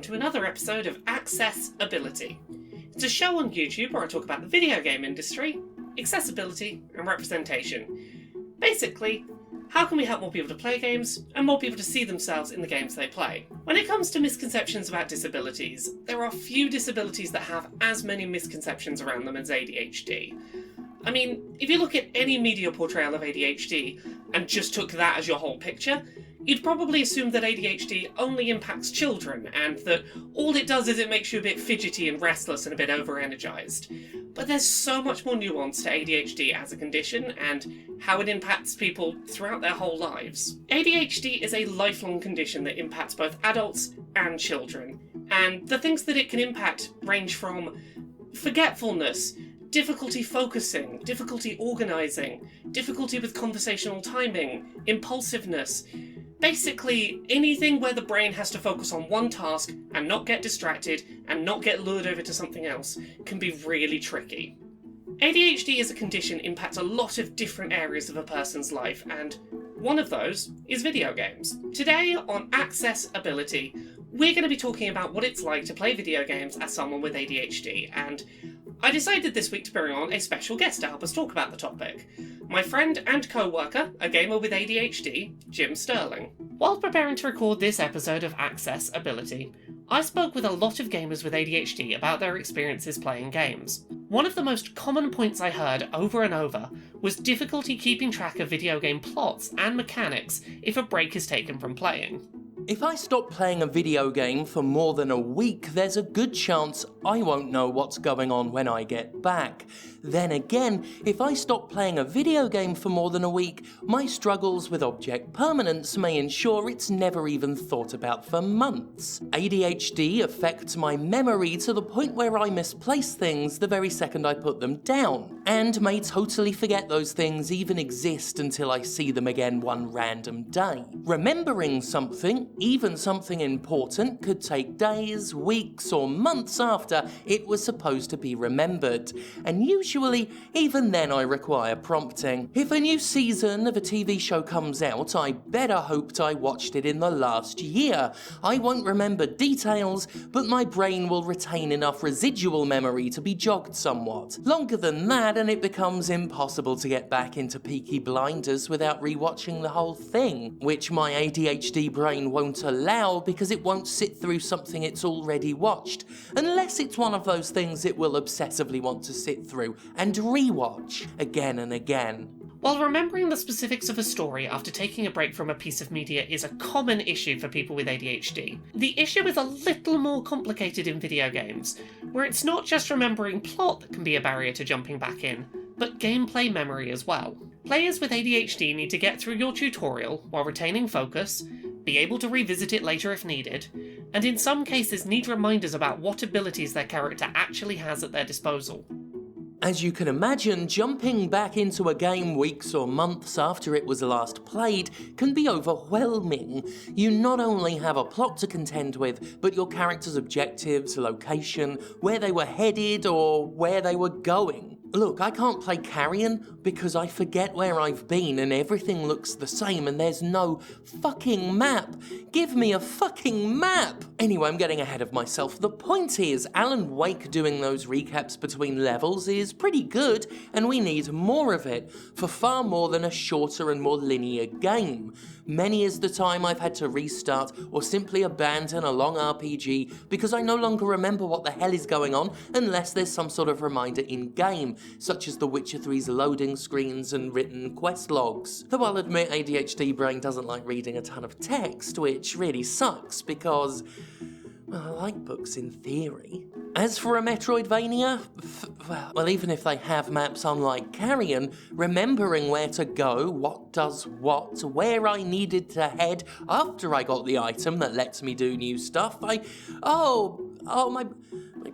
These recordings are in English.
to another episode of Accessibility. It's a show on YouTube where I talk about the video game industry, accessibility, and representation. Basically, how can we help more people to play games, and more people to see themselves in the games they play? When it comes to misconceptions about disabilities, there are few disabilities that have as many misconceptions around them as ADHD. I mean, if you look at any media portrayal of ADHD and just took that as your whole picture, you'd probably assume that ADHD only impacts children, and that all it does is it makes you a bit fidgety and restless and a bit over-energized. But there's so much more nuance to ADHD as a condition, and how it impacts people throughout their whole lives. ADHD is a lifelong condition that impacts both adults and children, and the things that it can impact range from forgetfulness, difficulty focusing, difficulty organising, difficulty with conversational timing, impulsiveness. Basically, anything where the brain has to focus on one task and not get distracted and not get lured over to something else can be really tricky. ADHD as a condition impacts a lot of different areas of a person's life, and one of those is video games. Today on Accessibility, we're going to be talking about what it's like to play video games as someone with ADHD, and I decided this week to bring on a special guest to help us talk about the topic. My friend and co-worker, a gamer with ADHD, Jim Sterling. While preparing to record this episode of Accessibility, I spoke with a lot of gamers with ADHD about their experiences playing games. One of the most common points I heard over and over was difficulty keeping track of video game plots and mechanics if a break is taken from playing. If I stop playing a video game for more than a week, there's a good chance I won't know what's going on when I get back. Then again, if I stop playing a video game for more than a week, my struggles with object permanence may ensure it's never even thought about for months. ADHD affects my memory to the point where I misplace things the very second I put them down, and may totally forget those things even exist until I see them again one random day. Remembering something, even something important, could take days, weeks, or months after it was supposed to be remembered, and usually even then I require prompting. If a new season of a TV show comes out, I better hoped I watched it in the last year. I won't remember details, but my brain will retain enough residual memory to be jogged somewhat. Longer than that and it becomes impossible to get back into Peaky Blinders without rewatching the whole thing, which my ADHD brain won't allow because it won't sit through something it's already watched, unless it's one of those things it will obsessively want to sit through and rewatch again and again. While remembering the specifics of a story after taking a break from a piece of media is a common issue for people with ADHD, the issue is a little more complicated in video games, where it's not just remembering plot that can be a barrier to jumping back in, but gameplay memory as well. Players with ADHD need to get through your tutorial while retaining focus, be able to revisit it later if needed, and in some cases need reminders about what abilities their character actually has at their disposal. As you can imagine, jumping back into a game weeks or months after it was last played can be overwhelming. You not only have a plot to contend with, but your character's objectives, location, where they were headed or where they were going. Look, I can't play Carrion because I forget where I've been and everything looks the same and there's no fucking map. Give me a fucking map! Anyway, I'm getting ahead of myself. The point is, Alan Wake doing those recaps between levels is pretty good, and we need more of it, for far more than a shorter and more linear game. Many is the time I've had to restart or simply abandon a long RPG because I no longer remember what the hell is going on unless there's some sort of reminder in-game, such as The Witcher 3's loading screens and written quest logs. Though I'll admit ADHD brain doesn't like reading a ton of text, which really sucks because, well, I like books in theory. As for a Metroidvania, well, even if they have maps unlike Carrion, remembering where to go, what does what, where I needed to head after I got the item that lets me do new stuff, my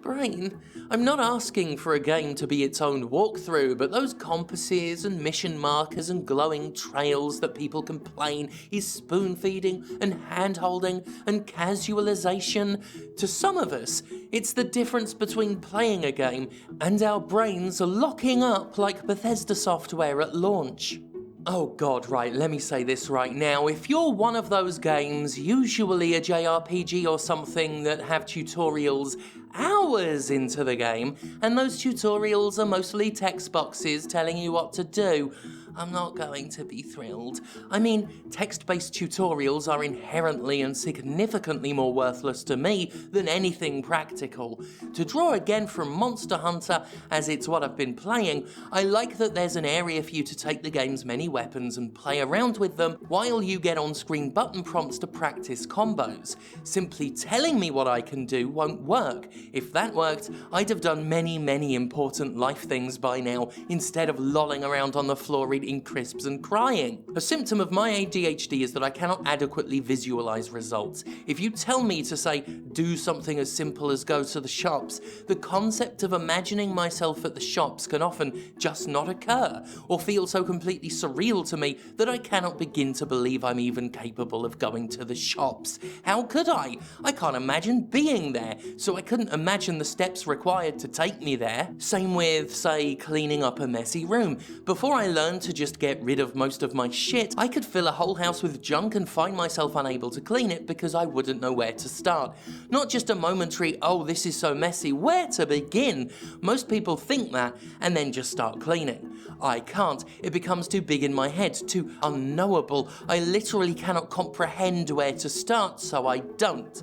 brain. I'm not asking for a game to be its own walkthrough, but those compasses and mission markers and glowing trails that people complain is spoon-feeding and hand-holding and casualization. To some of us, it's the difference between playing a game and our brains locking up like Bethesda software at launch. Oh god, right, let me say this right now. If you're one of those games, usually a JRPG or something, that have tutorials hours into the game, and those tutorials are mostly text boxes telling you what to do, I'm not going to be thrilled. I mean, text-based tutorials are inherently and significantly more worthless to me than anything practical. To draw again from Monster Hunter, as it's what I've been playing, I like that there's an area for you to take the game's many weapons and play around with them while you get on-screen button prompts to practice combos. Simply telling me what I can do won't work. If that worked, I'd have done many important life things by now, instead of lolling around on the floor eating crisps and crying. A symptom of my ADHD is that I cannot adequately visualize results. If you tell me to say, do something as simple as go to the shops, the concept of imagining myself at the shops can often just not occur, or feel so completely surreal to me that I cannot begin to believe I'm even capable of going to the shops. How could I? I can't imagine being there, so I couldn't imagine the steps required to take me there. Same with, say, cleaning up a messy room. Before I learned to just get rid of most of my shit, I could fill a whole house with junk and find myself unable to clean it because I wouldn't know where to start. Not just a momentary, oh, this is so messy, where to begin? Most people think that and then just start cleaning. I can't. It becomes too big in my head, too unknowable. I literally cannot comprehend where to start, so I don't.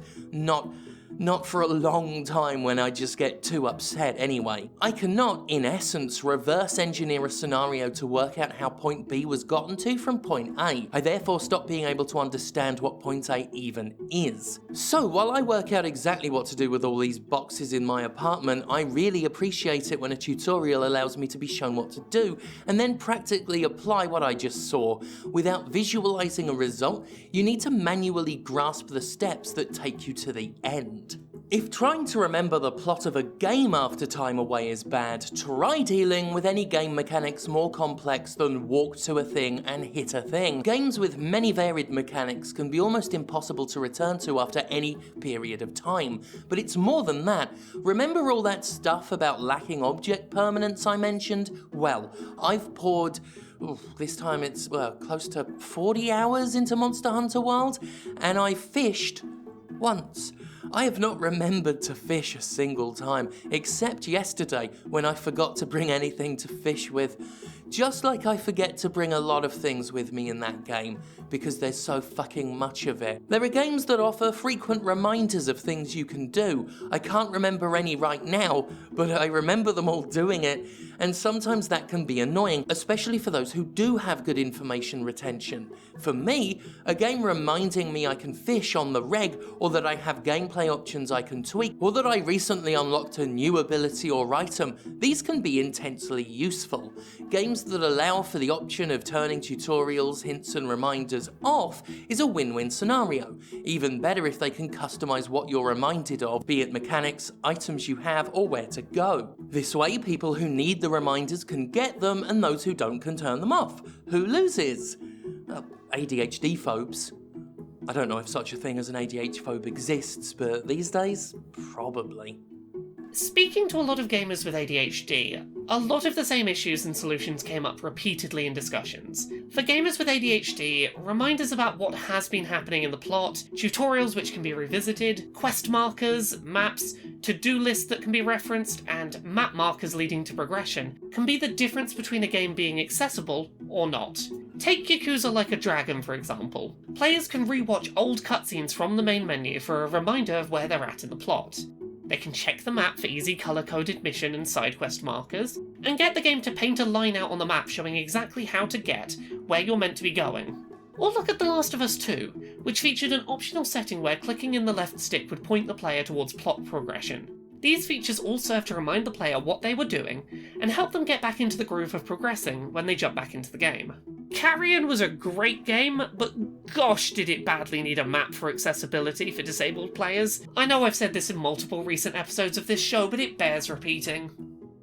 Not for a long time when I just get too upset anyway. I cannot, in essence, reverse engineer a scenario to work out how point B was gotten to from point A. I therefore stop being able to understand what point A even is. So while I work out exactly what to do with all these boxes in my apartment, I really appreciate it when a tutorial allows me to be shown what to do and then practically apply what I just saw. Without visualizing a result, you need to manually grasp the steps that take you to the end. If trying to remember the plot of a game after time away is bad, try dealing with any game mechanics more complex than walk to a thing and hit a thing. Games with many varied mechanics can be almost impossible to return to after any period of time. But it's more than that. Remember all that stuff about lacking object permanence I mentioned? Well, I've poured... this time it's close to 40 hours into Monster Hunter World, and I fished once. I have not remembered to fish a single time, except yesterday when I forgot to bring anything to fish with. Just like I forget to bring a lot of things with me in that game, because there's so fucking much of it. There are games that offer frequent reminders of things you can do. I can't remember any right now, but I remember them all doing it, and sometimes that can be annoying, especially for those who do have good information retention. For me, a game reminding me I can fish on the reg, or that I have gameplay options I can tweak, or that I recently unlocked a new ability or item, these can be intensely useful. Games that allow for the option of turning tutorials, hints and reminders off is a win-win scenario. Even better if they can customize what you're reminded of, be it mechanics, items you have, or where to go. This way, people who need the reminders can get them, and those who don't can turn them off. Who loses? ADHD phobes. I don't know if such a thing as an ADHD phobe exists, but these days, probably. Speaking to a lot of gamers with ADHD, a lot of the same issues and solutions came up repeatedly in discussions. For gamers with ADHD, reminders about what has been happening in the plot, tutorials which can be revisited, quest markers, maps, to-do lists that can be referenced, and map markers leading to progression can be the difference between a game being accessible or not. Take Yakuza Like a Dragon, for example. Players can rewatch old cutscenes from the main menu for a reminder of where they're at in the plot. They can check the map for easy colour-coded mission and side quest markers, and get the game to paint a line out on the map showing exactly how to get where you're meant to be going. Or look at The Last of Us 2, which featured an optional setting where clicking in the left stick would point the player towards plot progression. These features all serve to remind the player what they were doing, and help them get back into the groove of progressing when they jump back into the game. Carrion was a great game, but gosh did it badly need a map for accessibility for disabled players. I know I've said this in multiple recent episodes of this show, but it bears repeating.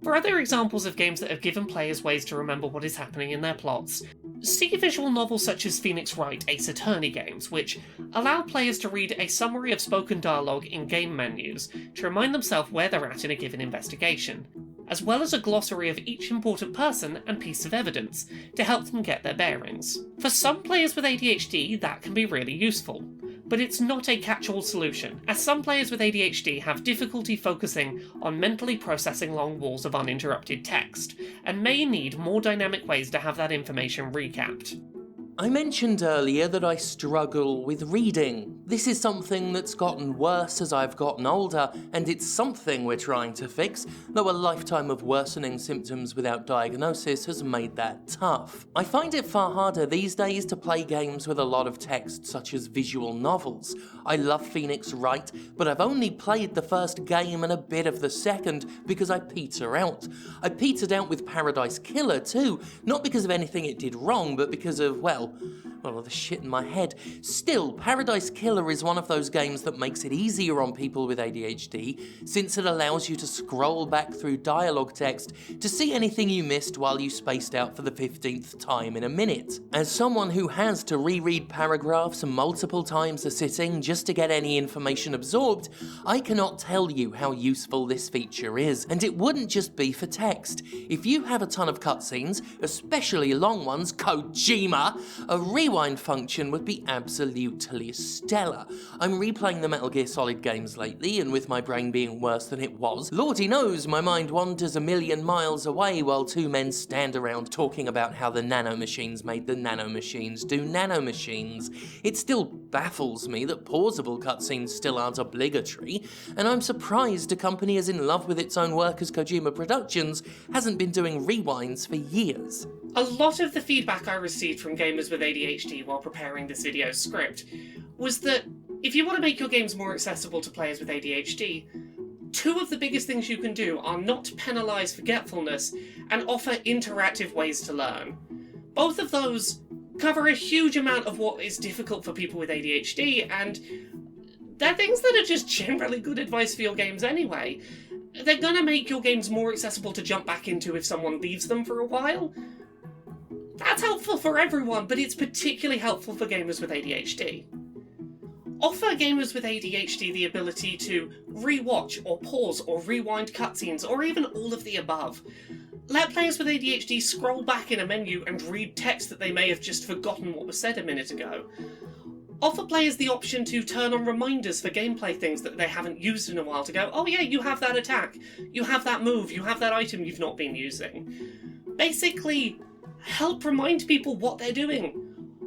For other examples of games that have given players ways to remember what is happening in their plots, see visual novels such as Phoenix Wright Ace Attorney games, which allow players to read a summary of spoken dialogue in game menus to remind themselves where they're at in a given investigation. as well as a glossary of each important person and piece of evidence to help them get their bearings. For some players with ADHD, that can be really useful, but it's not a catch-all solution, as some players with ADHD have difficulty focusing on mentally processing long walls of uninterrupted text, and may need more dynamic ways to have that information recapped. I mentioned earlier that I struggle with reading. This is something that's gotten worse as I've gotten older, and it's something we're trying to fix, though a lifetime of worsening symptoms without diagnosis has made that tough. I find it far harder these days to play games with a lot of text, such as visual novels. I love Phoenix Wright, but I've only played the first game and a bit of the second because I peter out. I petered out with Paradise Killer too, not because of anything it did wrong, but because of, well, the shit in my head. Still, Paradise Killer is one of those games that makes it easier on people with ADHD, since it allows you to scroll back through dialogue text to see anything you missed while you spaced out for the 15th time in a minute. As someone who has to reread paragraphs multiple times a sitting just to get any information absorbed, I cannot tell you how useful this feature is, and it wouldn't just be for text. If you have a ton of cutscenes, especially long ones, Kojima, a rewind function would be absolutely stellar. I'm replaying the Metal Gear Solid games lately, and with my brain being worse than it was, Lordy knows my mind wanders a million miles away while two men stand around talking about how the nanomachines made the nanomachines do nanomachines. It still baffles me that pausable cutscenes still aren't obligatory, and I'm surprised a company as in love with its own work as Kojima Productions hasn't been doing rewinds for years. A lot of the feedback I received from gamers with ADHD while preparing this video script was that if you want to make your games more accessible to players with ADHD, two of the biggest things you can do are not penalise forgetfulness and offer interactive ways to learn. Both of those cover a huge amount of what is difficult for people with ADHD, and they're things that are just generally good advice for your games anyway. They're gonna make your games more accessible to jump back into if someone leaves them for a while. That's helpful for everyone, but it's particularly helpful for gamers with ADHD. Offer gamers with ADHD the ability to rewatch or pause or rewind cutscenes, or even all of the above. Let players with ADHD scroll back in a menu and read text that they may have just forgotten what was said a minute ago. Offer players the option to turn on reminders for gameplay things that they haven't used in a while to go, oh yeah, you have that attack, you have that move, you have that item you've not been using. Basically, help remind people what they're doing.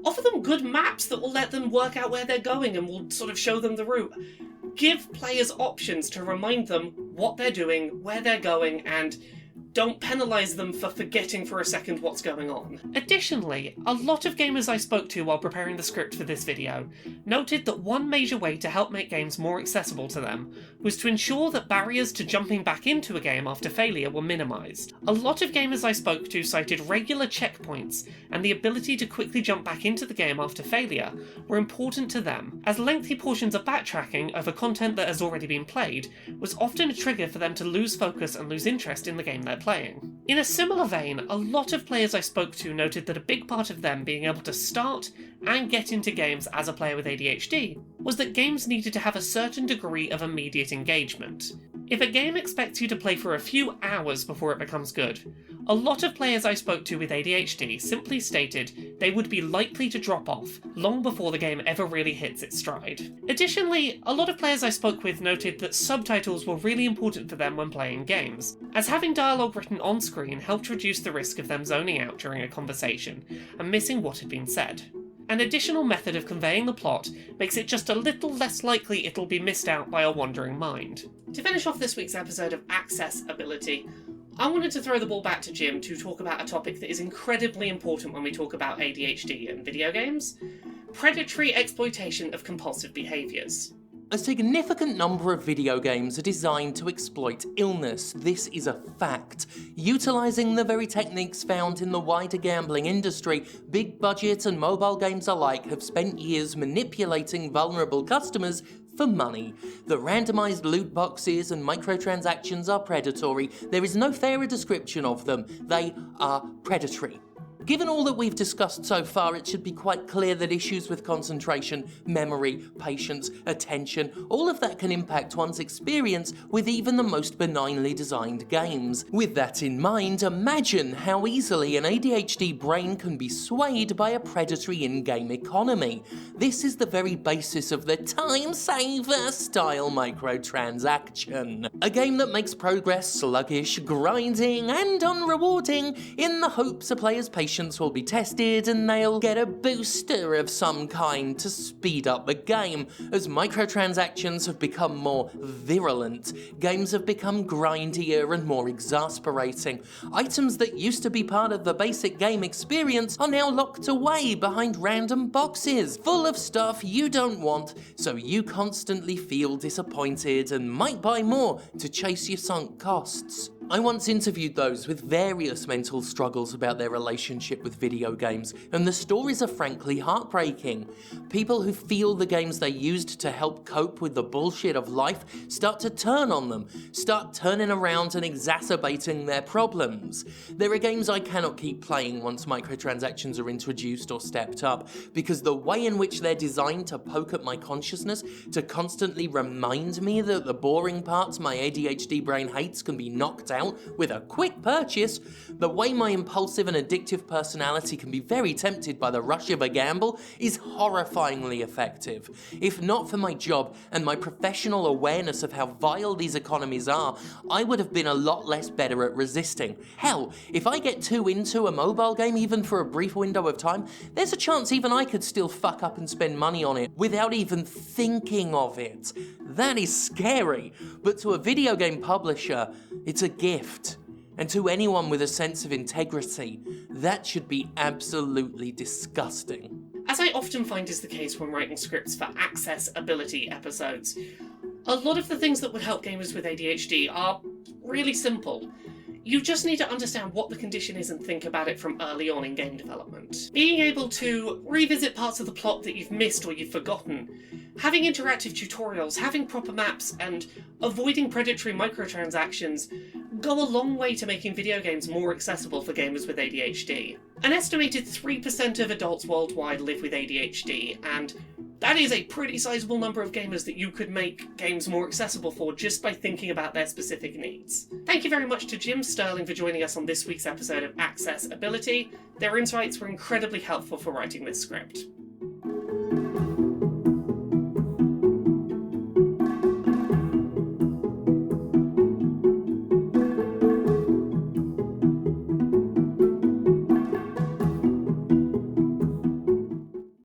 Offer them good maps that will let them work out where they're going and will sort of show them the route. Give players options to remind them what they're doing, where they're going, and don't penalise them for forgetting for a second what's going on. Additionally, a lot of gamers I spoke to while preparing the script for this video noted that one major way to help make games more accessible to them was to ensure that barriers to jumping back into a game after failure were minimised. A lot of gamers I spoke to cited regular checkpoints and the ability to quickly jump back into the game after failure were important to them, as lengthy portions of backtracking over content that has already been played was often a trigger for them to lose focus and lose interest in the game they're playing. In a similar vein, a lot of players I spoke to noted that a big part of them being able to start and get into games as a player with ADHD was that games needed to have a certain degree of immediate engagement. If a game expects you to play for a few hours before it becomes good, a lot of players I spoke to with ADHD simply stated they would be likely to drop off long before the game ever really hits its stride. Additionally, a lot of players I spoke with noted that subtitles were really important for them when playing games, as having dialogue written on screen helped reduce the risk of them zoning out during a conversation and missing what had been said. An additional method of conveying the plot makes it just a little less likely it'll be missed out by a wandering mind. To finish off this week's episode of Accessibility, I wanted to throw the ball back to Jim to talk about a topic that is incredibly important when we talk about ADHD and video games: predatory exploitation of compulsive behaviours. A significant number of video games are designed to exploit illness. This is a fact. Utilising the very techniques found in the wider gambling industry, big budget and mobile games alike have spent years manipulating vulnerable customers for money. The randomised loot boxes and microtransactions are predatory. There is no fairer description of them. They are predatory. Given all that we've discussed so far, it should be quite clear that issues with concentration, memory, patience, attention, all of that can impact one's experience with even the most benignly designed games. With that in mind, imagine how easily an ADHD brain can be swayed by a predatory in-game economy. This is the very basis of the time saver style microtransaction. A game that makes progress sluggish, grinding, and unrewarding in the hopes a player's patience will be tested and they'll get a booster of some kind to speed up the game. As microtransactions have become more virulent, games have become grindier and more exasperating. Items that used to be part of the basic game experience are now locked away behind random boxes, full of stuff you don't want, so you constantly feel disappointed and might buy more to chase your sunk costs. I once interviewed those with various mental struggles about their relationship with video games, and the stories are frankly heartbreaking. People who feel the games they used to help cope with the bullshit of life start to turn on them, start turning around and exacerbating their problems. There are games I cannot keep playing once microtransactions are introduced or stepped up, because the way in which they're designed to poke at my consciousness, to constantly remind me that the boring parts my ADHD brain hates can be knocked out with a quick purchase, the way my impulsive and addictive personality can be very tempted by the rush of a gamble is horrifyingly effective. If not for my job and my professional awareness of how vile these economies are, I would have been a lot less better at resisting. Hell, if I get too into a mobile game even for a brief window of time, there's a chance even I could still fuck up and spend money on it without even thinking of it. That is scary, but to a video game publisher, it's a gift. And to anyone with a sense of integrity, that should be absolutely disgusting. As I often find is the case when writing scripts for accessibility episodes, a lot of the things that would help gamers with ADHD are really simple. You just need to understand what the condition is and think about it from early on in game development. Being able to revisit parts of the plot that you've missed or you've forgotten, having interactive tutorials, having proper maps, and avoiding predatory microtransactions go a long way to making video games more accessible for gamers with ADHD. An estimated 3% of adults worldwide live with ADHD, and that is a pretty sizable number of gamers that you could make games more accessible for just by thinking about their specific needs. Thank you very much to Jim Sterling for joining us on this week's episode of Accessibility. Their insights were incredibly helpful for writing this script.